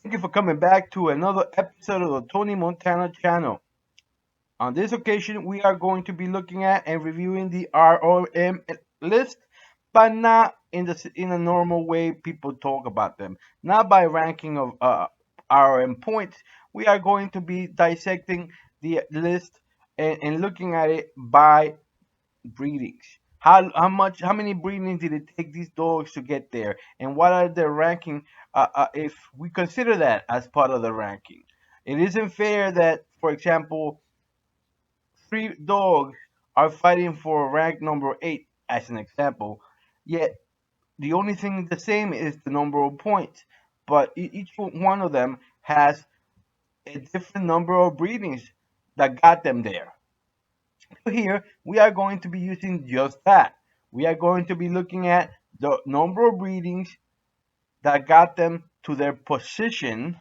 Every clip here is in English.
Thank you for coming back to another episode of the Tony Montana channel. On this occasion, we are going to be looking at and reviewing the R.O.M list, but not in a normal way people talk about them. Not by ranking of R.O.M points. We are going to be dissecting the list and looking at it by breedings. How many breedings did it take these dogs to get there, and what are their ranking? If we consider that as part of the ranking, it isn't fair that, for example, three dogs are fighting for rank number 8, as an example, yet the only thing the same is the number of points, but each one of them has a different number of breedings that got them there. Here, we are going to be using just that. We are going to be looking at the number of breedings that got them to their position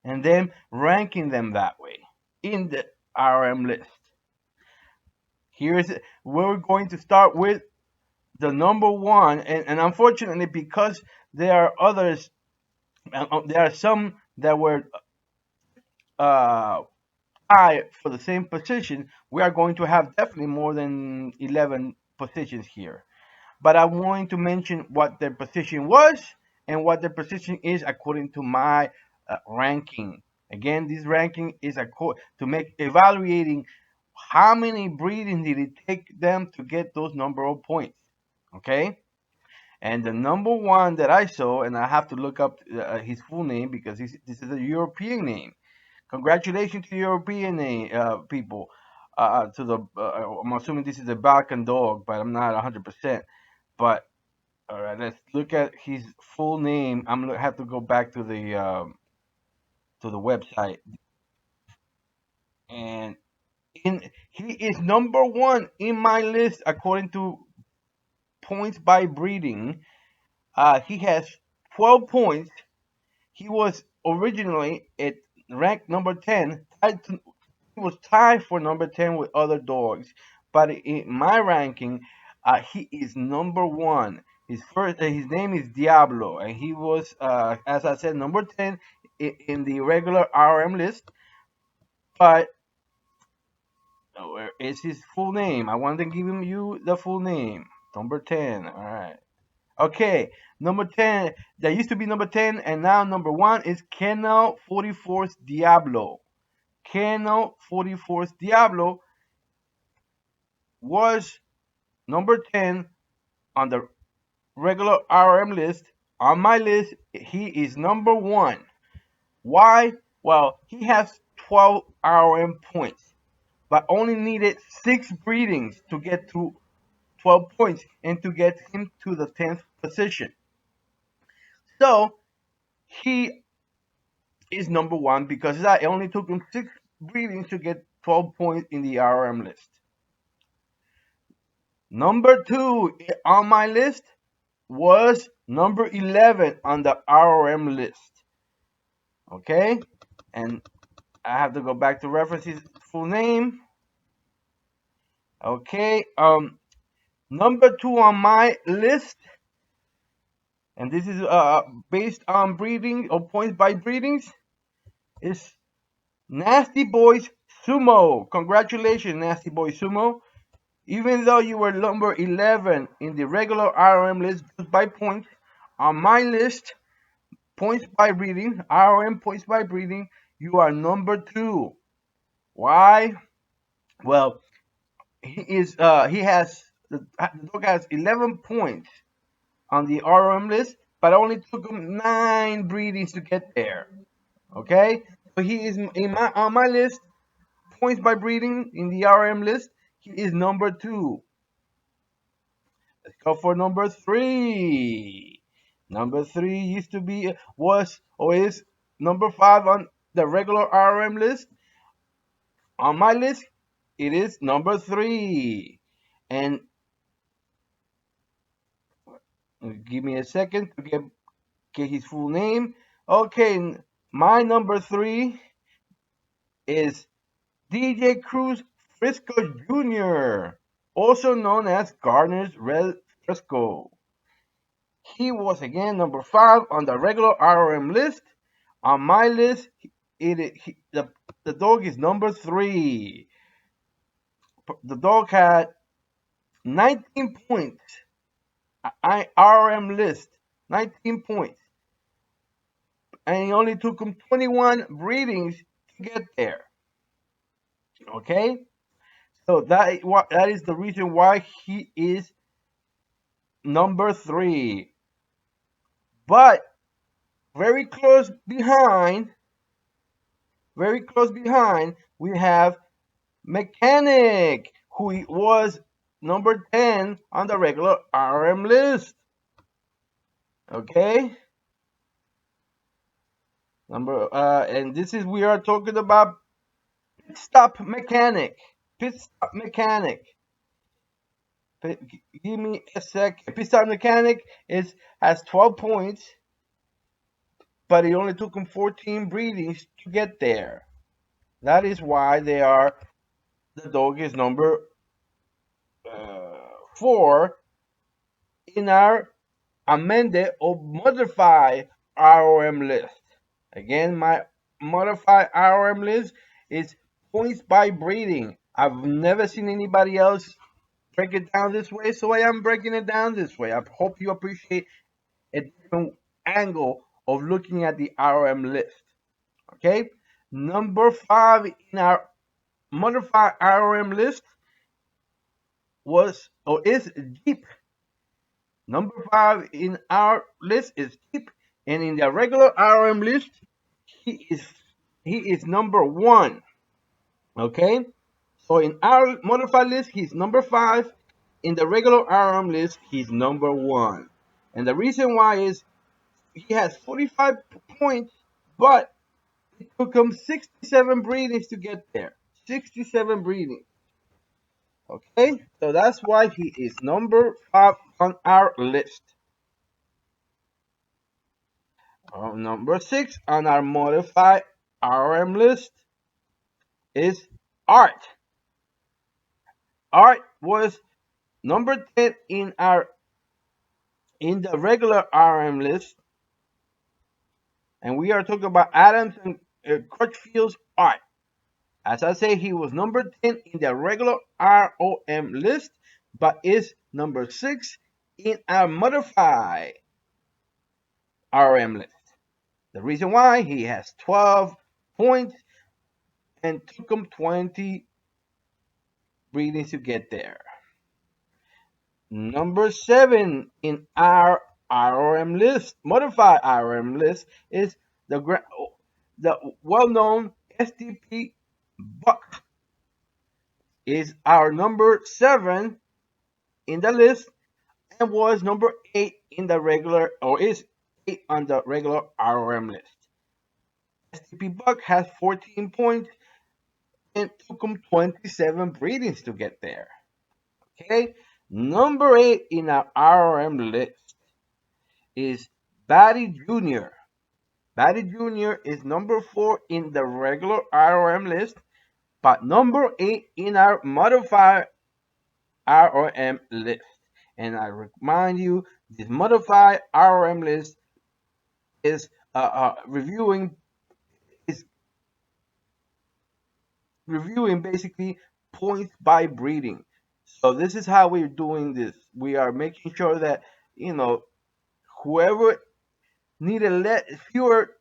and then ranking them that way in the RM list. Here's where we're going to start with the number one, and unfortunately, because there are others, there are some that were uh, high for the same position. We are going to have definitely more than 11 positions here. But I'm going to mention what their position was and what their position is according to my ranking. Again, this ranking is to make evaluating how many breedings did it take them to get those number of points. Okay, and the number one that I saw, and I have to look up his full name because this is a European name. Congratulations to European people. To the I'm assuming this is a Balkan dog, but I'm not 100%. But all right, let's look at his full name. I'm gonna have to go back to the website, and he is number one in my list according to points by breeding. He has 12 points. He was originally at rank number 10. He was tied for number 10 with other dogs, but in my ranking, he is number one. His name is Diablo, and he was, as I said, number 10 in the regular RM list. But where is his full name? I wanted to give you the full name. Number 10. All right. Okay, number 10. That used to be number 10, and now number one is Kennel 44's Diablo. Kennel 44's Diablo was number 10 on the regular RM list. On my list, he is number one. Why? Well, he has 12 RM points, but only needed 6 breedings to get to 12 points and to get him to the 10th position. So he is number one because that only took him 6 breedings to get 12 points in the RM list. Number 2 on my list was number 11 on the R.O.M list. Okay, and I have to go back to reference his full name. Okay, number 2 on my list, and this is based on breeding or points by breedings, is Nasty Boys Sumo. Congratulations, Nasty Boy Sumo. Even though you were number 11 in the regular R.O.M list just by points, on my list, points by breeding, R.O.M points by breeding, you are number 2. Why? Well, the dog has 11 points on the R.O.M list, but only took him 9 breedings to get there. Okay, so he is on my list, points by breeding in the R.O.M list. He is number 2. Let's go for number 3. Number 3 used to be was or is number 5 on the regular RM list. On my list, it is number 3. And give me a second to get his full name. Okay, my number 3 is DJ Cruz Frisco Jr., also known as Gardner's Red Frisco. He was again number 5 on the regular RM list. On my list, the dog is number 3. The dog had 19 points. R.O.M. list, 19 points. And it only took him 21 breedings to get there. Okay? So that is the reason why he is number 3. But very close behind, we have Mechanic, who was number 10 on the regular R.O.M. list. Okay? And this is, we are talking about Pit Stop Mechanic. Pit Stop Mechanic. Give me a second. Pit Stop Mechanic has 12 points, but it only took him 14 breedings to get there. That is why the dog is number 4 in our amended or modified R.O.M. list. Again, my modified R.O.M. list is points by breeding. I've never seen anybody else break it down this way, so I am breaking it down this way. I hope you appreciate a different angle of looking at the R.O.M. list. Okay, number 5 in our modified R.O.M. list is Jeep. Number 5 in our list is Jeep, and in the regular R.O.M. list, he is number 1. Okay, so in our modified list, he's number 5. In the regular R.O.M. list, he's number 1. And the reason why is he has 45 points, but it took him 67 breedings to get there. 67 breedings. Okay, so that's why he is number 5 on our list. Number 6 on our modified R.O.M. list is Art. Art was number 10 in the regular R.O.M. list, and we are talking about Adams and Crutchfield's Art. As I say, he was number 10 in the regular R.O.M. list, but is number 6 in our modified R.O.M. list. The reason why, he has 12 points and took him 20 breedings to get there. Number 7 in our R.O.M. list, modified R.O.M. list, is the well-known STP Buck. Is our number 7 in the list and was number 8 in the regular, or is 8 on the regular R.O.M. list. STP Buck has 14 points and took him 27 breedings to get there. Okay, number 8 in our R.O.M. list is Batty Jr. Batty Jr. is number 4 in the regular R.O.M. list, but number 8 in our modified R.O.M. list. And I remind you, this modified R.O.M. list is reviewing basically points by breeding. So this is how we're doing this. We are making sure that, whoever needed fewer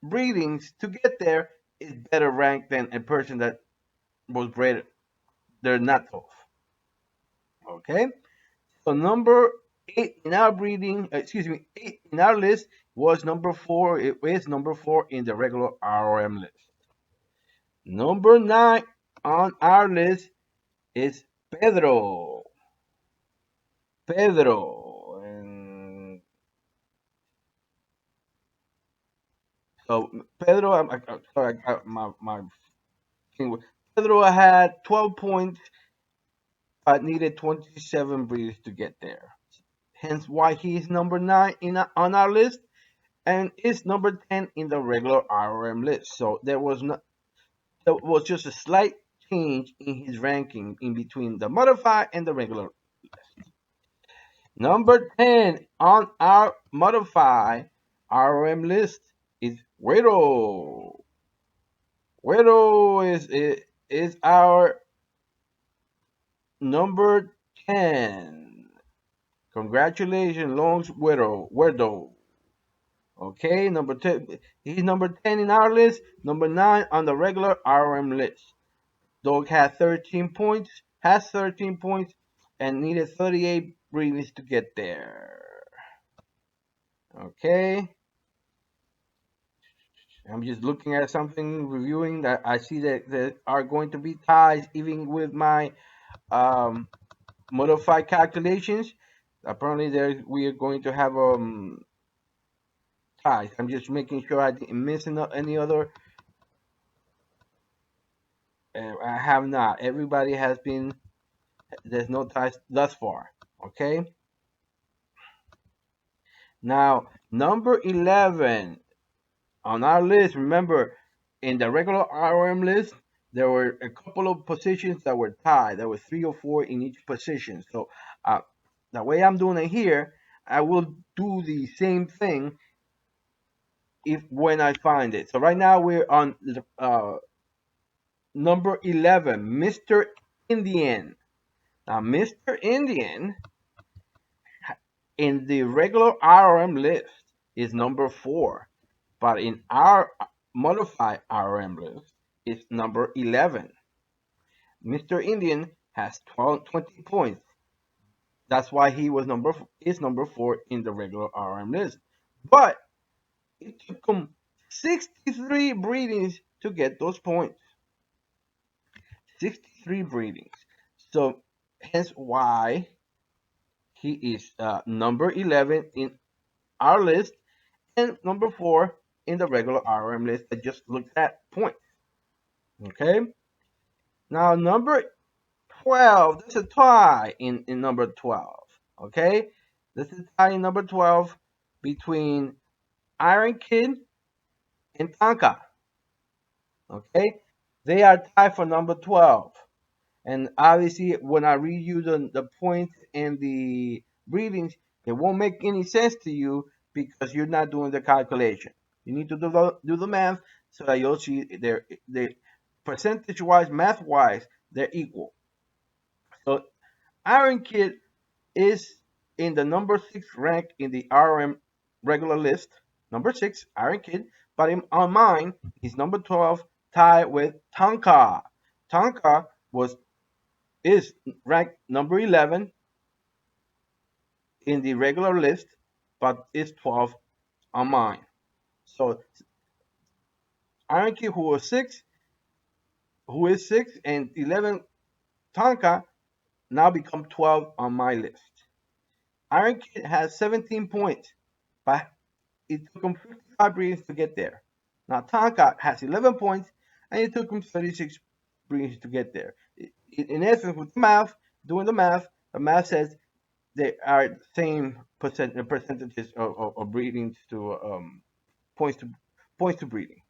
breedings to get there is better ranked than a person that was bred they're not tough. Okay, so number 8 in our 8 in our list was number 4. It is number 4 in the regular R.O.M. list. Number 9 on our list is Pedro. And so Pedro, I'm sorry, I got my thing. Pedro had 12 points, but needed 27 breeds to get there. Hence why he is number 9 on our list and is number 10 in the regular R.O.M. list. So there was just a slight change in his ranking in between the modified and the regular list. Number 10 on our modified R.O.M. list is Widow. Widow is our number 10. Congratulations, Long's Widow. Okay, number 10. He's number 10 in our list, number 9 on the regular R.O.M list. Dog has 13 points, and needed 38 breedings to get there. Okay, I'm just looking at something, reviewing that I see that there are going to be ties even with my um, modified calculations. Apparently, there we are going to have ties. I'm just making sure I didn't miss any other. I have not. Everybody has been. There's no ties thus far. Okay. Now, number 11 on our list. Remember, in the regular R.O.M list, there were a couple of positions that were tied. There were 3 or 4 in each position. So, uh, the way I'm doing it here, I will do the same thing if when I find it. So right now we're on number 11, Mr. Indian. Now, Mr. Indian in the regular R.O.M list is number 4, but in our modified R.O.M list is number 11. Mr. Indian has 20 points. That's why he was number 4 in the regular R.O.M list. But it took him 63 breedings to get those points. 63 breedings. So hence why he is number 11 in our list and number 4 in the regular R.O.M list that just looked at points. Okay. Now number 12. This is a tie in number 12. Okay. This is a tie in number 12 between Iron Kid and Tonka. Okay. They are tied for number 12. And obviously, when I read you the points and the readings, it won't make any sense to you because you're not doing the calculation. You need to do the math so that you'll see they percentage wise, math wise, they're equal. So Iron Kid is in the number 6 rank in the R.O.M regular list. Number 6, Iron Kid. But on mine, he's number 12, tied with Tonka. Tonka is ranked number 11 in the regular list, but is 12 on mine. So Iron Kid, who is 6, and 11 Tonka now become 12 on my list. Iron Kid has 17 points, but it took him 55 breedings to get there. Now Tonka has 11 points, and it took him 36 breedings to get there. In essence, with the math, doing the math says they are the same percentages of breedings to points to points to breeding.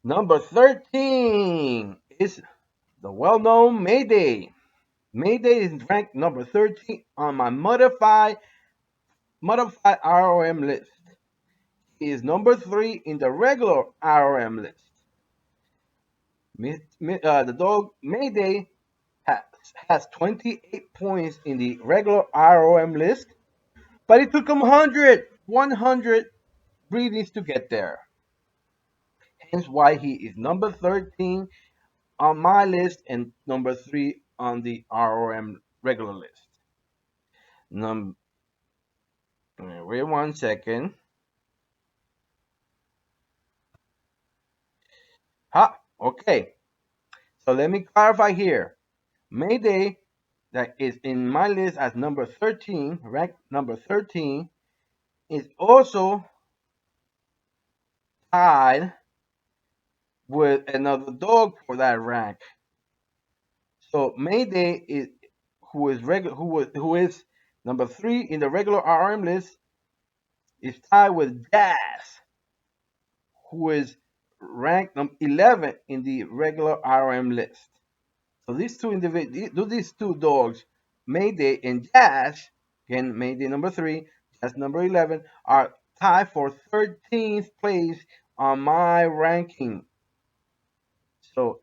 Number 13 is the well-known Mayday. Mayday is ranked number 13 on my modified R.O.M list. He is number 3 in the regular R.O.M list. The dog Mayday has 28 points in the regular R.O.M list, but it took him 100 breedings to get there. Hence why he is number 13 on my list and number 3 on the R.O.M regular list. Wait 1 second. Okay. So let me clarify here. Mayday, that is in my list as number 13, ranked number 13, is also tied with another dog for that rank. So Mayday is who is number 3 in the regular RM list is tied with Jazz, who is ranked 11 in the regular RM list. So these two dogs, Mayday and Jazz, again Mayday number 3, Jazz number 11, are tied for 13th place on my ranking. So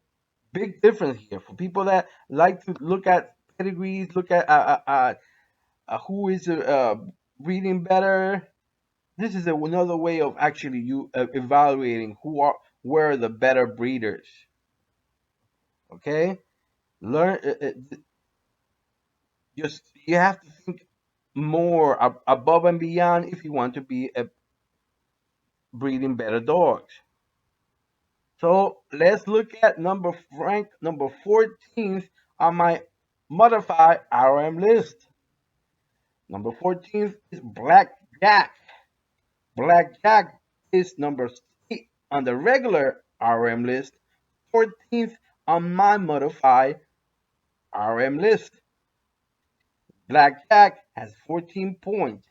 big difference here for people that like to look at pedigrees, look at who is breeding better. This is another way of actually you evaluating where are the better breeders. Okay, learn just you have to think more above and beyond if you want to be breeding better dogs. So let's look at rank number 14th on my modified RM list. Number 14th is Black Jack. Black Jack is number 8 on the regular RM list, 14th on my modified RM list. Black Jack has 14 points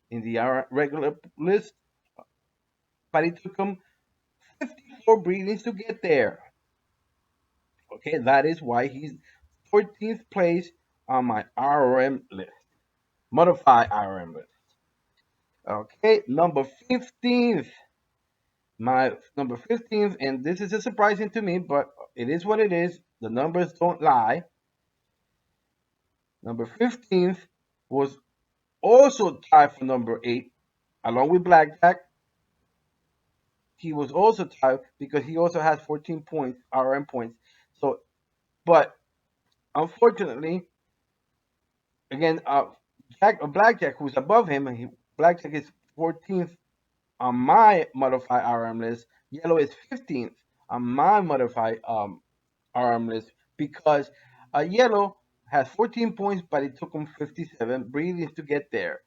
in the regular list, but it took him 54 breedings to get there. Okay, that is why he's 14th place on my RM list, modified RM list. Okay, number 15th. My number 15th, and this is surprising to me, but it is what it is. The numbers don't lie. Number 15th was also tied for number 8, along with Blackjack. He was also tied because he also has 14 points, RM points. So, but unfortunately, again, Blackjack, who's above him, Blackjack is 14th on my modified RM list. Yellow is 15th on my modified RM list because Yellow has 14 points, but it took him 57 breedings to get there.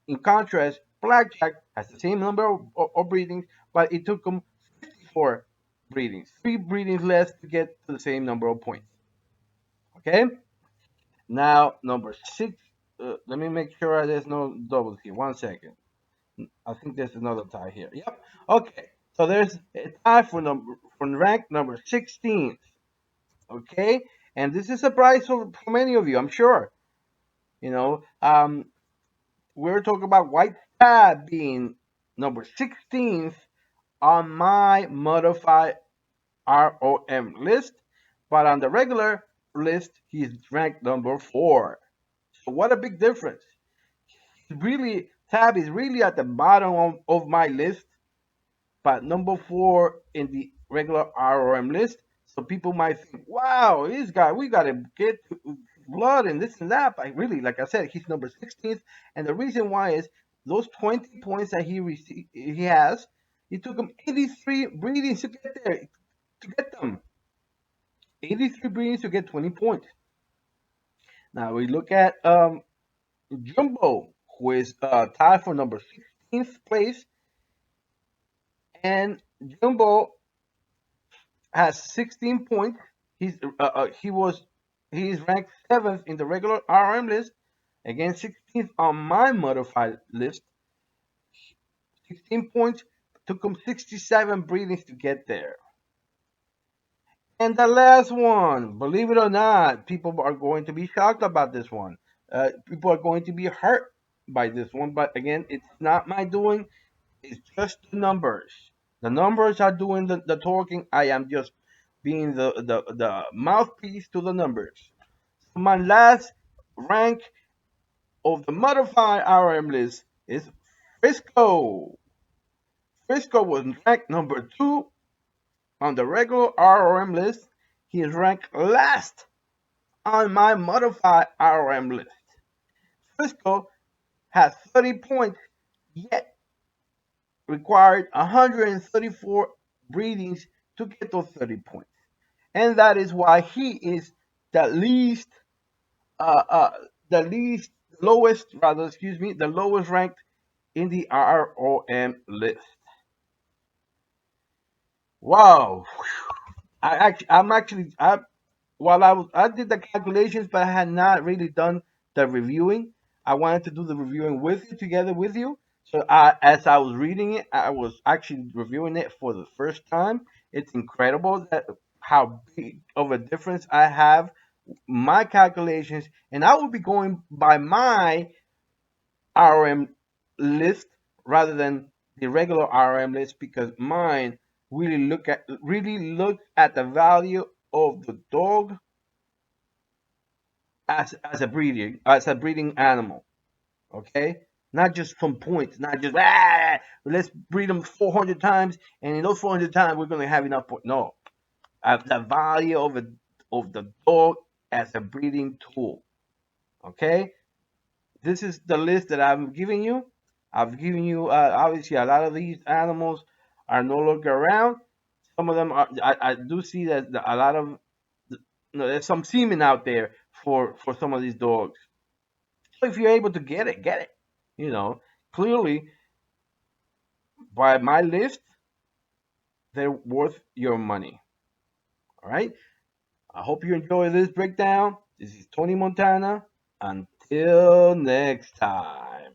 In contrast, Blackjack has the same number of breedings, but it took him 54 breedings, 3 breedings less to get to the same number of points. Okay? Now, number 6. Let me make sure there's no doubles here. 1 second. I think there's another tie here. Yep. Okay. So there's a tie for rank number 16. Okay, and this is a surprise for many of you, I'm sure. You know, we're talking about White Tab being number 16th on my modified R.O.M. list, but on the regular list, he's ranked number 4. So what a big difference! Really, Tab is really at the bottom of my list, but number 4 in the regular R.O.M. list. So people might think, wow, this guy, we got to get blood and this and that. But really, like I said, he's number 16th. And the reason why is those 20 points that he has, it took him 83 breedings to get there, to get them. 83 breedings to get 20 points. Now we look at Jumbo, who is tied for number 16th place. And Jumbo has 16 points. He's ranked 7th in the regular RM list, again 16th on my modified list. 16 points, took him 67 breedings to get there. And the last one, believe it or not, people are going to be shocked about this one. People are going to be hurt by this one, but again, it's not my doing. It's just the numbers. The numbers are doing the talking. I am just being the mouthpiece to the numbers. So my last rank of the modified RM list is Frisco. Frisco was ranked number 2 on the regular RM list. He is ranked last on my modified RM list. Frisco has 30 points, yet required 134 breedings to get those 30 points. And that is why he is the least, uh, uh, the lowest ranked in the R.O.M. list. Wow. I did the calculations, but I had not really done the reviewing. I wanted to do the reviewing with you, together with you. So as I was reading it, I was actually reviewing it for the first time. It's incredible that how big of a difference I have. My calculations, and I will be going by my RM list rather than the regular R.O.M list because mine really look at the value of the dog as a breeding animal. Okay, not just some points, not just let's breed them 400 times, and in those 400 times we're gonna have enough points. No, the value of the dog as a breeding tool. Okay, this is the list that I'm giving you. I've given you obviously a lot of these animals are no longer around. Some of them are. I do see that a lot of there's some semen out there for some of these dogs. So if you're able to get it, get it. You know, clearly by my list, they're worth your money. All right. I hope you enjoy this breakdown. This is Tony Montana. Until next time.